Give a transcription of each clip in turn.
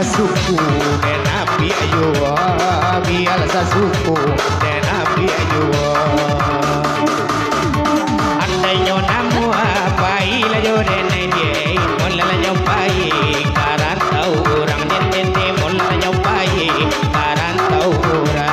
suku dan api ayo biar suku dan api ayo andainya namu apa ilayo dan dia mulai nyobai karena tahu orang nende mulai nyobai karena tahu orang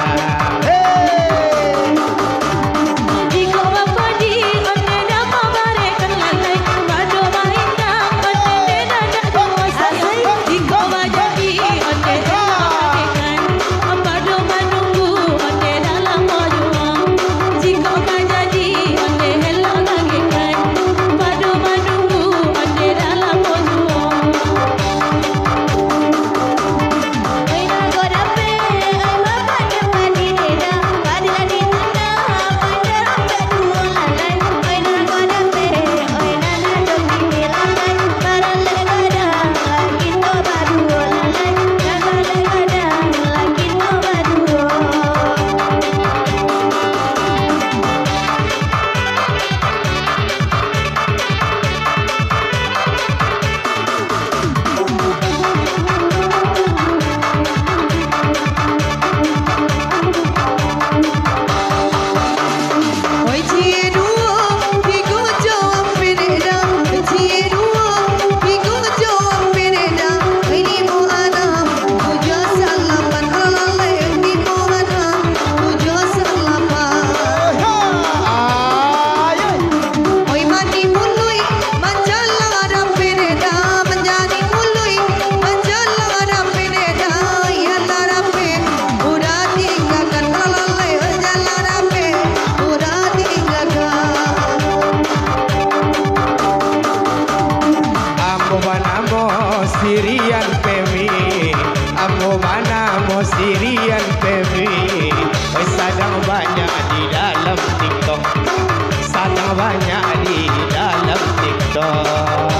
Sirian Pemi, aku mana mau Sirian Pemi, sedang banyak di dalam TikTok, sedang banyak di dalam TikTok.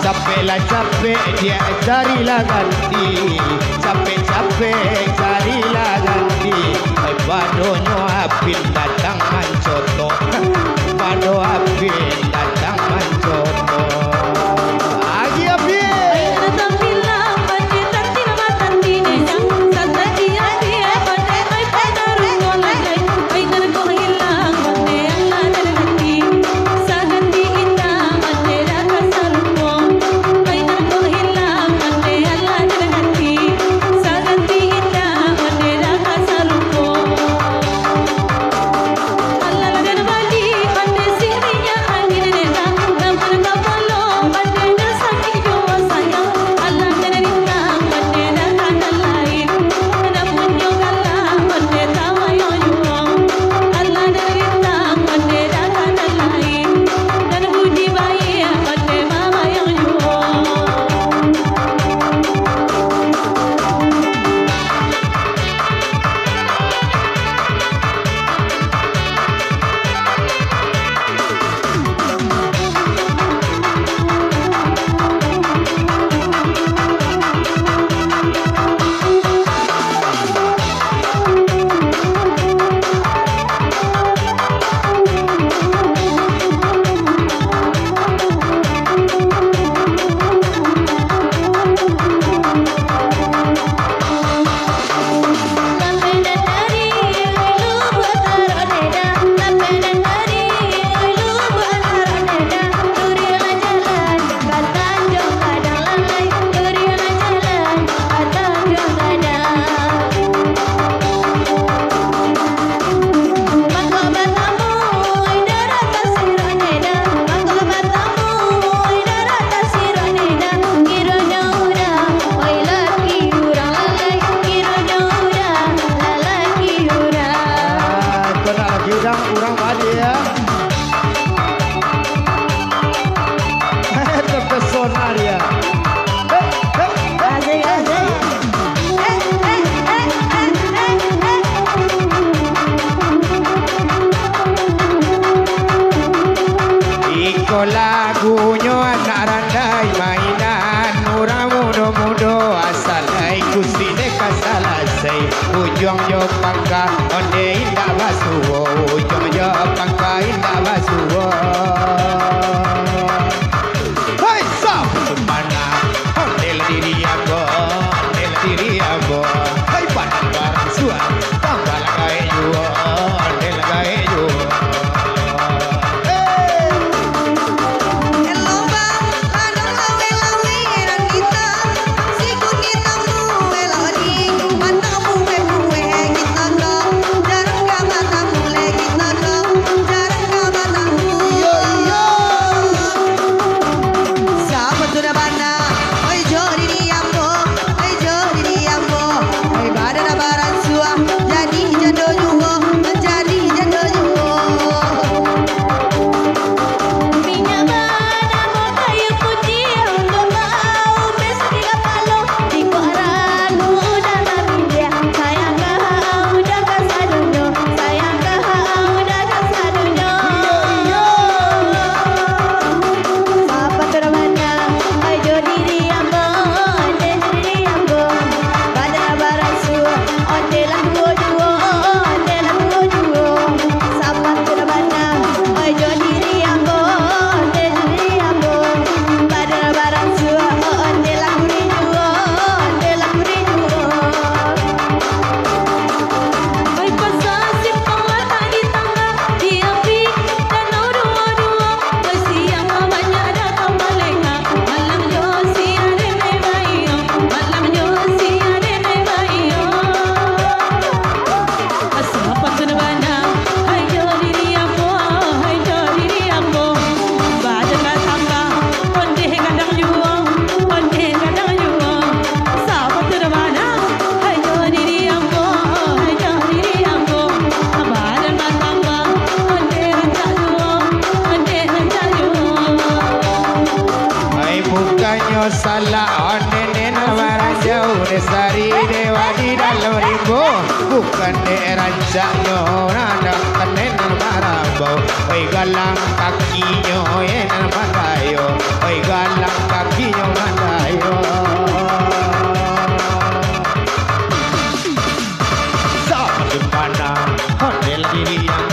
Capeklah capek dia carilah ganti, capek-capek carilah ganti. Padonyo apin datang mancoto, pado apin datang mancoto. Kurang padi ya. Terpesona dia. Iko lagunya anak randai mainan orang muda-muda asal aku sini kasalasai ujung jo pangka onde indah basuwo ujung jo pangka indah basuwo. Hai sap mana ambo hai badan barang sua tambah lagai yo ande lagai yo salah onene nawaran jauh desari dewa di dalam rimbo bukan derancaknya nada kenen marabau oi galang kakinya enan mandayo oi galang kakinya mandayo sama gimana ondel diri yang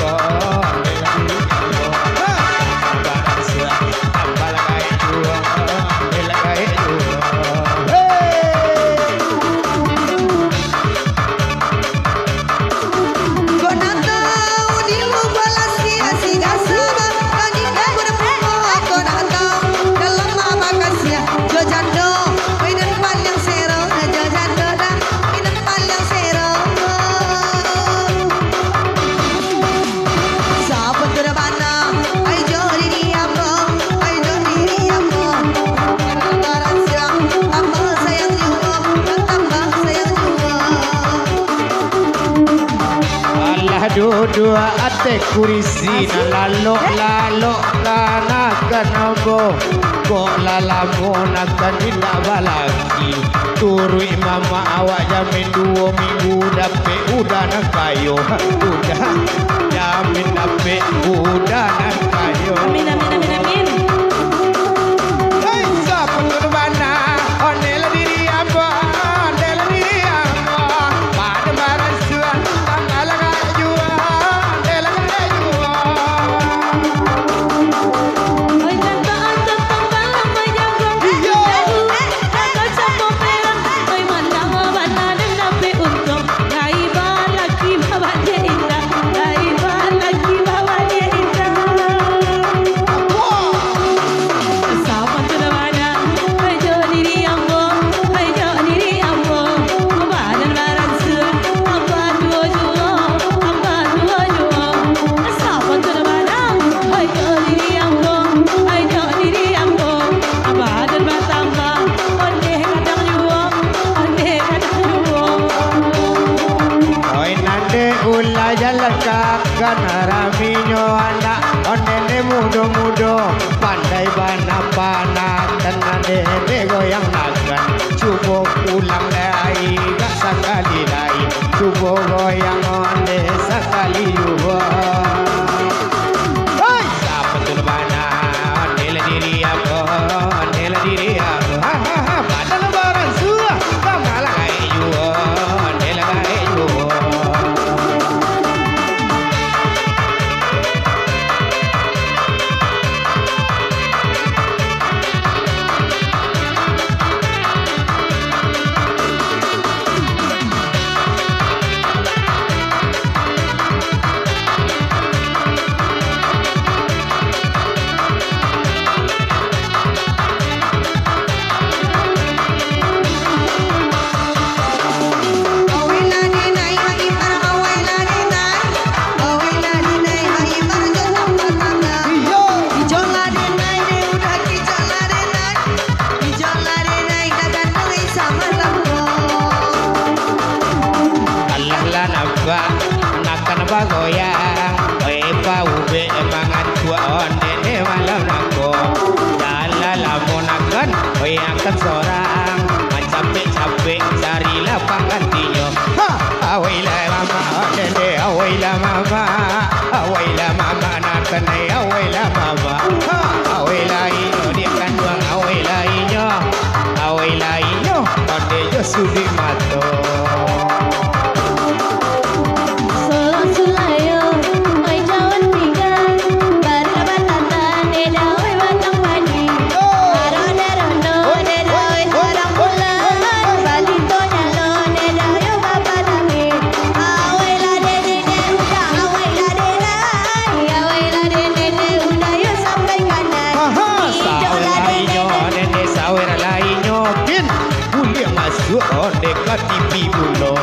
dua ate kurisi na lalo kana kanabo kok lalamo na kanila balaki turu mama awak jamin 2 minggu dape udah nak kayo udah jamin dape udah nak kayo amin amin amin amin hey siapa tu mana onel diri apa onel diri apa pada maran suan tanggal Raminyo anak onene mudo-mudo pandai bana-bana tenane goyang nagan cubo pulang lai gak sekali lai cubo goyang onde sekali juga hei siapa tuh bana onele diri aku onele diri aku pada lebaran suah kamalah kayak juga onele kayak juga gantinya. Ha, awaila mama, dede awaila mama, awaila mama nak kenai awaila mama. Ha, awaila inyo dia kandung awaila inyo, onde yo sudi mato. Dekat TV bulo.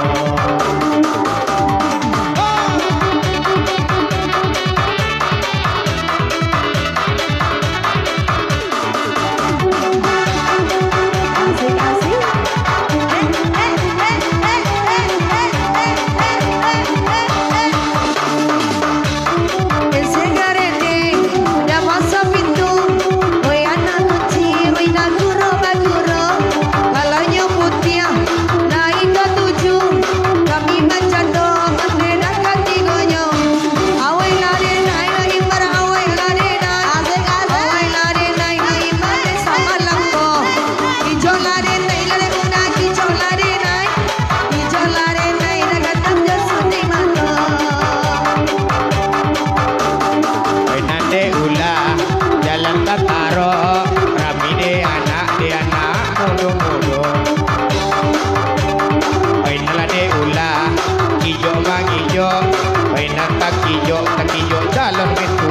Takijo dalam itu.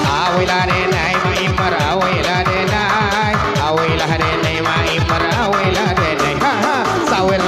Awila denai maimar awila denai, awila denai maimar awila denai. Ha ha, sawir